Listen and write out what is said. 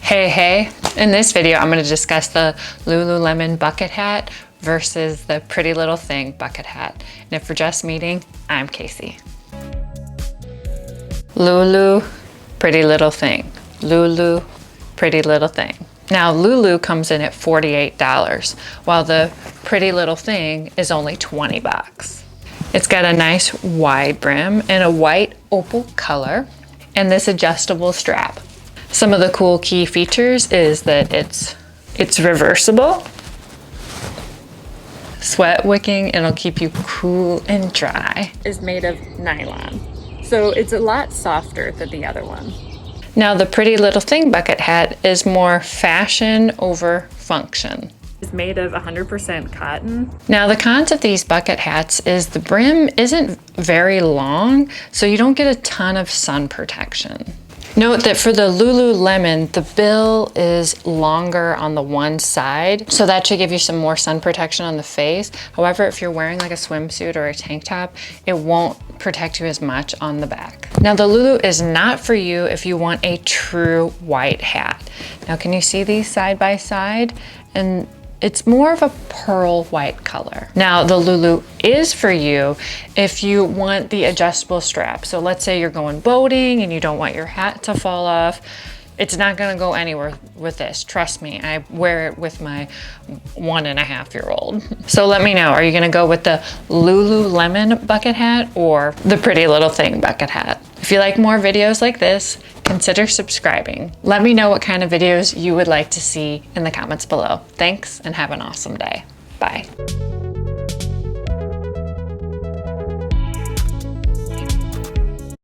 Hey, in this video I'm going to discuss the Lululemon bucket hat versus the Pretty Little Thing bucket hat. And if we're just meeting, I'm Casey. Lulu, Pretty Little Thing. Lulu, Pretty Little Thing. Now Lulu comes in at $48, while the Pretty Little Thing is only 20 bucks. It's got a nice wide brim and a white opal color and this adjustable strap. Some of the cool key features is that it's reversible, sweat wicking, and it'll keep you cool and dry. It's made of nylon, so it's a lot softer than the other one. Now the Pretty Little Thing bucket hat is more fashion over function. It's made of 100% cotton. Now the cons of these bucket hats is the brim isn't very long, so you don't get a ton of sun protection. Note that for the Lululemon, the bill is longer on the one side, so that should give you some more sun protection on the face. However, if you're wearing like a swimsuit or a tank top, it won't protect you as much on the back. Now the Lulu is not for you if you want a true white hat. Now can you see these side by side? And it's more of a pearl white color. Now the Lulu is for you if you want the adjustable strap. So let's say you're going boating and you don't want your hat to fall off. It's not gonna go anywhere with this. Trust me, I wear it with my 1.5-year-old. So let me know, are you gonna go with the Lululemon bucket hat or the Pretty Little Thing bucket hat? If you like more videos like this, consider subscribing. Let me know what kind of videos you would like to see in the comments below. Thanks and have an awesome day. Bye.